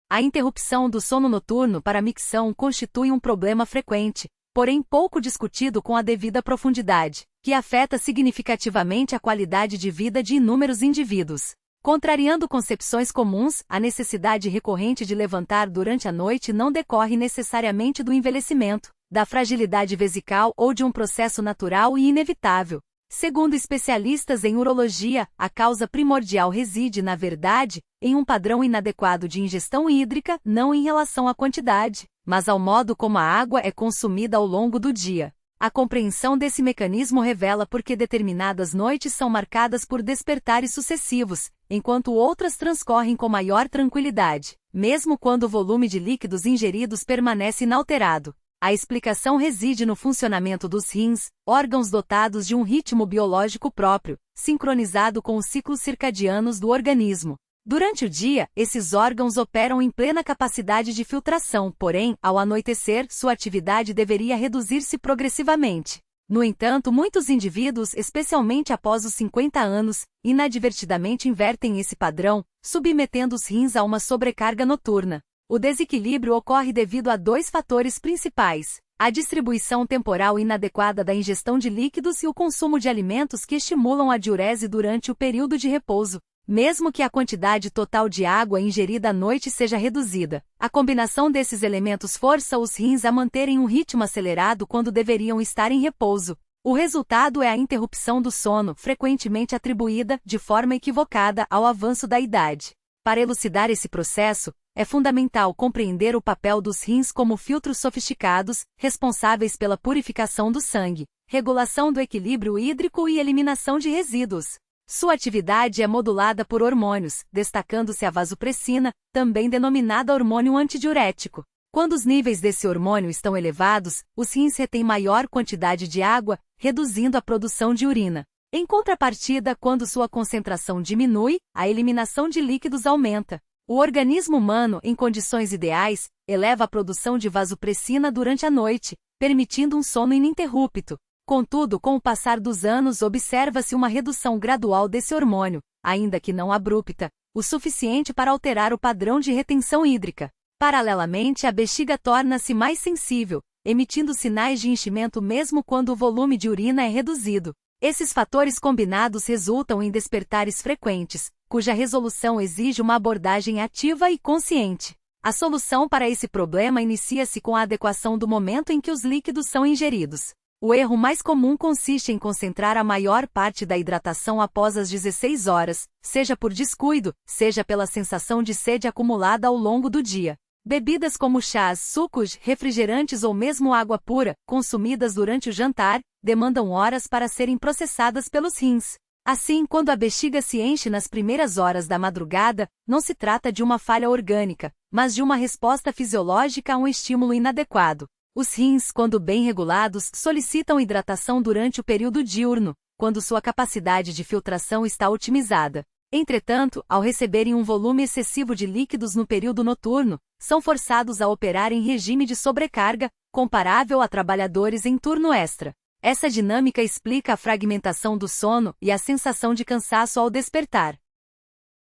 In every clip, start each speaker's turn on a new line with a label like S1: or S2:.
S1: A interrupção do sono noturno para a micção constitui um problema frequente, porém pouco discutido com a devida profundidade, que afeta significativamente a qualidade de vida de inúmeros indivíduos. Contrariando concepções comuns, a necessidade recorrente de levantar durante a noite não decorre necessariamente do envelhecimento, da fragilidade vesical ou de um processo natural e inevitável. Segundo especialistas em urologia, a causa primordial reside, na verdade, em um padrão inadequado de ingestão hídrica, não em relação à quantidade, mas ao modo como a água é consumida ao longo do dia. A compreensão desse mecanismo revela por que determinadas noites são marcadas por despertares sucessivos, enquanto outras transcorrem com maior tranquilidade, mesmo quando o volume de líquidos ingeridos permanece inalterado. A explicação reside no funcionamento dos rins, órgãos dotados de um ritmo biológico próprio, sincronizado com os ciclos circadianos do organismo. Durante o dia, esses órgãos operam em plena capacidade de filtração, porém, ao anoitecer, sua atividade deveria reduzir-se progressivamente. No entanto, muitos indivíduos, especialmente após os 50 anos, inadvertidamente invertem esse padrão, submetendo os rins a uma sobrecarga noturna. O desequilíbrio ocorre devido a dois fatores principais: a distribuição temporal inadequada da ingestão de líquidos e o consumo de alimentos que estimulam a diurese durante o período de repouso. Mesmo que a quantidade total de água ingerida à noite seja reduzida, a combinação desses elementos força os rins a manterem um ritmo acelerado quando deveriam estar em repouso. O resultado é a interrupção do sono, frequentemente atribuída, de forma equivocada, ao avanço da idade. Para elucidar esse processo, é fundamental compreender o papel dos rins como filtros sofisticados, responsáveis pela purificação do sangue, regulação do equilíbrio hídrico e eliminação de resíduos. Sua atividade é modulada por hormônios, destacando-se a vasopressina, também denominada hormônio antidiurético. Quando os níveis desse hormônio estão elevados, os rins retêm maior quantidade de água, reduzindo a produção de urina. Em contrapartida, quando sua concentração diminui, a eliminação de líquidos aumenta. O organismo humano, em condições ideais, eleva a produção de vasopressina durante a noite, permitindo um sono ininterrupto. Contudo, com o passar dos anos observa-se uma redução gradual desse hormônio, ainda que não abrupta, o suficiente para alterar o padrão de retenção hídrica. Paralelamente, a bexiga torna-se mais sensível, emitindo sinais de enchimento mesmo quando o volume de urina é reduzido. Esses fatores combinados resultam em despertares frequentes, cuja resolução exige uma abordagem ativa e consciente. A solução para esse problema inicia-se com a adequação do momento em que os líquidos são ingeridos. O erro mais comum consiste em concentrar a maior parte da hidratação após as 16 horas, seja por descuido, seja pela sensação de sede acumulada ao longo do dia. Bebidas como chás, sucos, refrigerantes ou mesmo água pura, consumidas durante o jantar, demandam horas para serem processadas pelos rins. Assim, quando a bexiga se enche nas primeiras horas da madrugada, não se trata de uma falha orgânica, mas de uma resposta fisiológica a um estímulo inadequado. Os rins, quando bem regulados, solicitam hidratação durante o período diurno, quando sua capacidade de filtração está otimizada. Entretanto, ao receberem um volume excessivo de líquidos no período noturno, são forçados a operar em regime de sobrecarga, comparável a trabalhadores em turno extra. Essa dinâmica explica a fragmentação do sono e a sensação de cansaço ao despertar.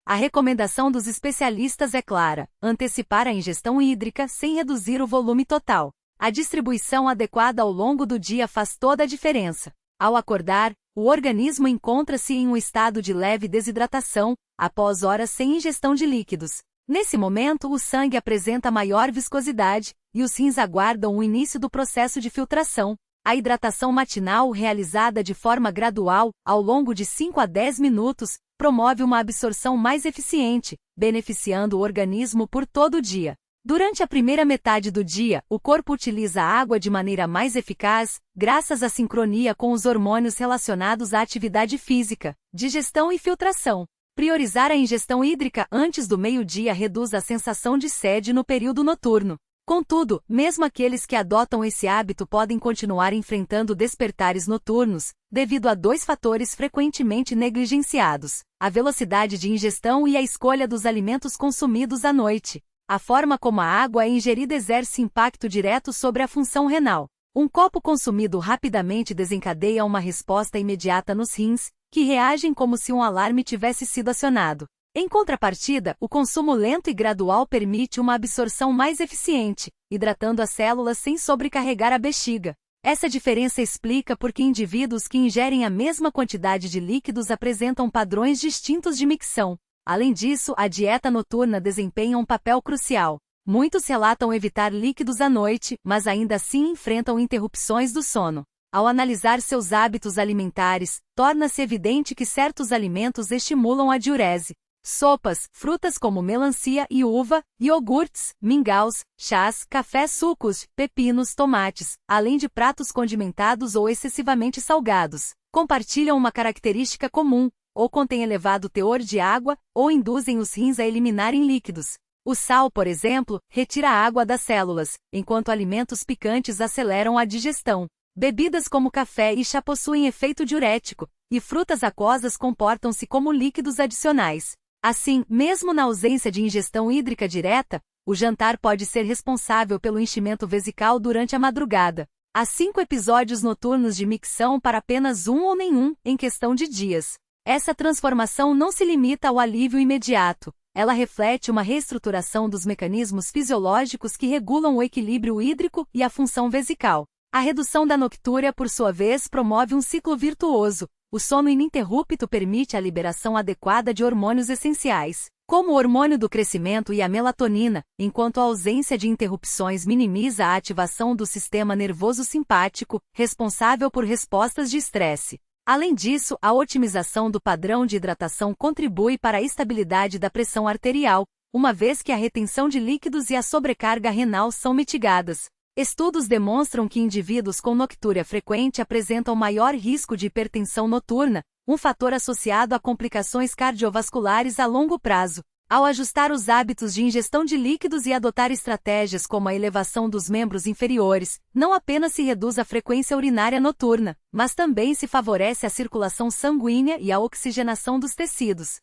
S1: A recomendação dos especialistas é clara: antecipar a ingestão hídrica sem reduzir o volume total. A distribuição adequada ao longo do dia faz toda a diferença. Ao acordar, o organismo encontra-se em um estado de leve desidratação, após horas sem ingestão de líquidos. Nesse momento, o sangue apresenta maior viscosidade, e os rins aguardam o início do processo de filtração. A hidratação matinal, realizada de forma gradual, ao longo de 5 a 10 minutos, promove uma absorção mais eficiente, beneficiando o organismo por todo o dia. Durante a primeira metade do dia, o corpo utiliza a água de maneira mais eficaz, graças à sincronia com os hormônios relacionados à atividade física, digestão e filtração. Priorizar a ingestão hídrica antes do meio-dia reduz a sensação de sede no período noturno. Contudo, mesmo aqueles que adotam esse hábito podem continuar enfrentando despertares noturnos, devido a dois fatores frequentemente negligenciados: a velocidade de ingestão e a escolha dos alimentos consumidos à noite. A forma como a água é ingerida exerce impacto direto sobre a função renal. Um copo consumido rapidamente desencadeia uma resposta imediata nos rins, que reagem como se um alarme tivesse sido acionado. Em contrapartida, o consumo lento e gradual permite uma absorção mais eficiente, hidratando as células sem sobrecarregar a bexiga. Essa diferença explica por que indivíduos que ingerem a mesma quantidade de líquidos apresentam padrões distintos de micção. Além disso, a dieta noturna desempenha um papel crucial. Muitos relatam evitar líquidos à noite, mas ainda assim enfrentam interrupções do sono. Ao analisar seus hábitos alimentares, torna-se evidente que certos alimentos estimulam a diurese. Sopas, frutas como melancia e uva, iogurtes, mingaus, chás, café, sucos, pepinos, tomates, além de pratos condimentados ou excessivamente salgados, compartilham uma característica comum, ou contêm elevado teor de água, ou induzem os rins a eliminarem líquidos. O sal, por exemplo, retira a água das células, enquanto alimentos picantes aceleram a digestão. Bebidas como café e chá possuem efeito diurético, e frutas aquosas comportam-se como líquidos adicionais. Assim, mesmo na ausência de ingestão hídrica direta, o jantar pode ser responsável pelo enchimento vesical durante a madrugada. Há 5 episódios noturnos de micção para apenas 1 ou nenhum, em questão de dias. Essa transformação não se limita ao alívio imediato. Ela reflete uma reestruturação dos mecanismos fisiológicos que regulam o equilíbrio hídrico e a função vesical. A redução da noctúria, por sua vez, promove um ciclo virtuoso. O sono ininterrupto permite a liberação adequada de hormônios essenciais, como o hormônio do crescimento e a melatonina, enquanto a ausência de interrupções minimiza a ativação do sistema nervoso simpático, responsável por respostas de estresse. Além disso, a otimização do padrão de hidratação contribui para a estabilidade da pressão arterial, uma vez que a retenção de líquidos e a sobrecarga renal são mitigadas. Estudos demonstram que indivíduos com noctúria frequente apresentam maior risco de hipertensão noturna, um fator associado a complicações cardiovasculares a longo prazo. Ao ajustar os hábitos de ingestão de líquidos e adotar estratégias como a elevação dos membros inferiores, não apenas se reduz a frequência urinária noturna, mas também se favorece a circulação sanguínea e a oxigenação dos tecidos.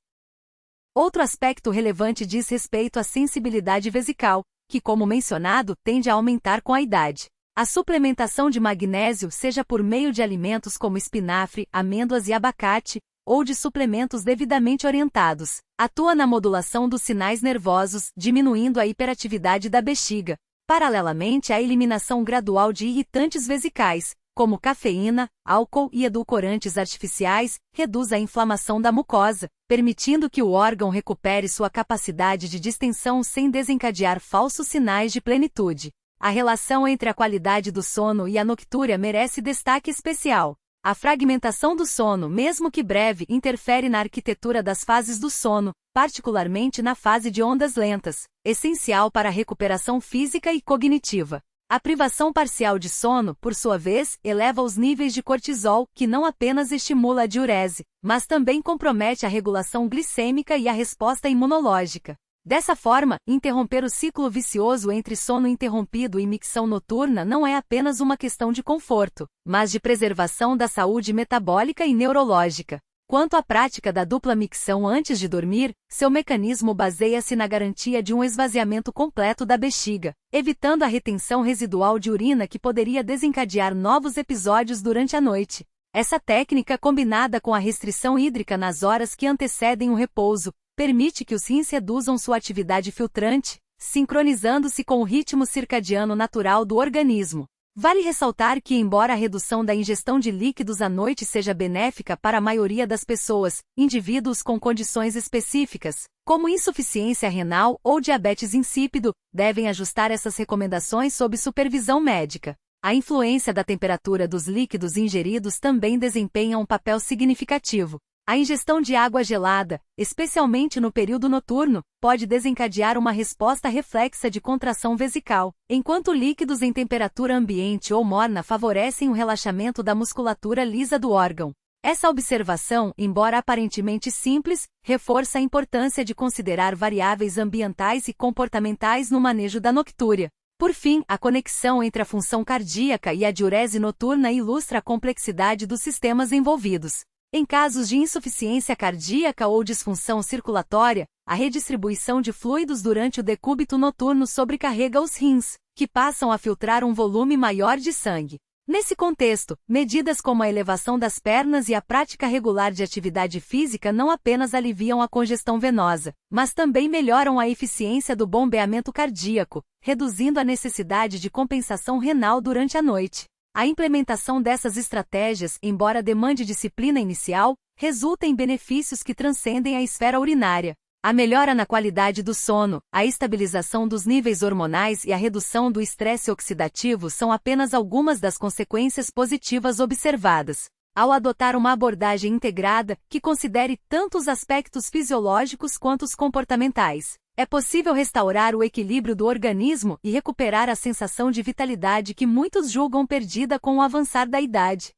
S1: Outro aspecto relevante diz respeito à sensibilidade vesical, que, como mencionado, tende a aumentar com a idade. A suplementação de magnésio, seja por meio de alimentos como espinafre, amêndoas e abacate, ou de suplementos devidamente orientados, atua na modulação dos sinais nervosos, diminuindo a hiperatividade da bexiga. Paralelamente à eliminação gradual de irritantes vesicais, como cafeína, álcool e edulcorantes artificiais, reduz a inflamação da mucosa, permitindo que o órgão recupere sua capacidade de distensão sem desencadear falsos sinais de plenitude. A relação entre a qualidade do sono e a noctúria merece destaque especial. A fragmentação do sono, mesmo que breve, interfere na arquitetura das fases do sono, particularmente na fase de ondas lentas, essencial para a recuperação física e cognitiva. A privação parcial de sono, por sua vez, eleva os níveis de cortisol, que não apenas estimula a diurese, mas também compromete a regulação glicêmica e a resposta imunológica. Dessa forma, interromper o ciclo vicioso entre sono interrompido e micção noturna não é apenas uma questão de conforto, mas de preservação da saúde metabólica e neurológica. Quanto à prática da dupla micção antes de dormir, seu mecanismo baseia-se na garantia de um esvaziamento completo da bexiga, evitando a retenção residual de urina que poderia desencadear novos episódios durante a noite. Essa técnica, combinada com a restrição hídrica nas horas que antecedem o repouso, permite que os rins reduzam sua atividade filtrante, sincronizando-se com o ritmo circadiano natural do organismo. Vale ressaltar que, embora a redução da ingestão de líquidos à noite seja benéfica para a maioria das pessoas, indivíduos com condições específicas, como insuficiência renal ou diabetes insípido, devem ajustar essas recomendações sob supervisão médica. A influência da temperatura dos líquidos ingeridos também desempenha um papel significativo. A ingestão de água gelada, especialmente no período noturno, pode desencadear uma resposta reflexa de contração vesical, enquanto líquidos em temperatura ambiente ou morna favorecem o relaxamento da musculatura lisa do órgão. Essa observação, embora aparentemente simples, reforça a importância de considerar variáveis ambientais e comportamentais no manejo da noctúria. Por fim, a conexão entre a função cardíaca e a diurese noturna ilustra a complexidade dos sistemas envolvidos. Em casos de insuficiência cardíaca ou disfunção circulatória, a redistribuição de fluidos durante o decúbito noturno sobrecarrega os rins, que passam a filtrar um volume maior de sangue. Nesse contexto, medidas como a elevação das pernas e a prática regular de atividade física não apenas aliviam a congestão venosa, mas também melhoram a eficiência do bombeamento cardíaco, reduzindo a necessidade de compensação renal durante a noite. A implementação dessas estratégias, embora demande disciplina inicial, resulta em benefícios que transcendem a esfera urinária. A melhora na qualidade do sono, a estabilização dos níveis hormonais e a redução do estresse oxidativo são apenas algumas das consequências positivas observadas. Ao adotar uma abordagem integrada, que considere tanto os aspectos fisiológicos quanto os comportamentais, é possível restaurar o equilíbrio do organismo e recuperar a sensação de vitalidade que muitos julgam perdida com o avançar da idade.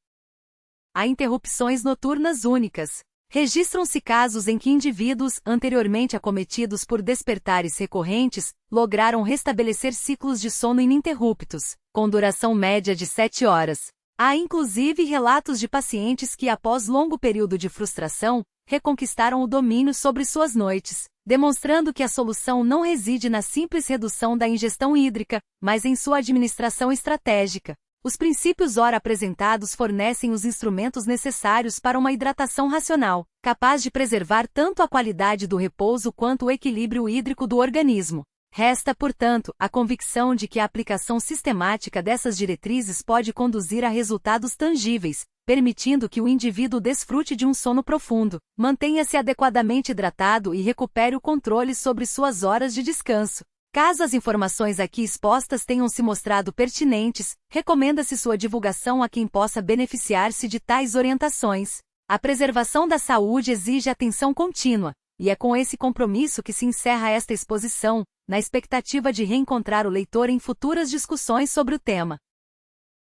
S1: Há interrupções noturnas únicas. Registram-se casos em que indivíduos, anteriormente acometidos por despertares recorrentes, lograram restabelecer ciclos de sono ininterruptos, com duração média de 7 horas. Há inclusive relatos de pacientes que, após longo período de frustração, reconquistaram o domínio sobre suas noites, demonstrando que a solução não reside na simples redução da ingestão hídrica, mas em sua administração estratégica. Os princípios ora apresentados fornecem os instrumentos necessários para uma hidratação racional, capaz de preservar tanto a qualidade do repouso quanto o equilíbrio hídrico do organismo. Resta, portanto, a convicção de que a aplicação sistemática dessas diretrizes pode conduzir a resultados tangíveis, permitindo que o indivíduo desfrute de um sono profundo, mantenha-se adequadamente hidratado e recupere o controle sobre suas horas de descanso. Caso as informações aqui expostas tenham se mostrado pertinentes, recomenda-se sua divulgação a quem possa beneficiar-se de tais orientações. A preservação da saúde exige atenção contínua, e é com esse compromisso que se encerra esta exposição, na expectativa de reencontrar o leitor em futuras discussões sobre o tema.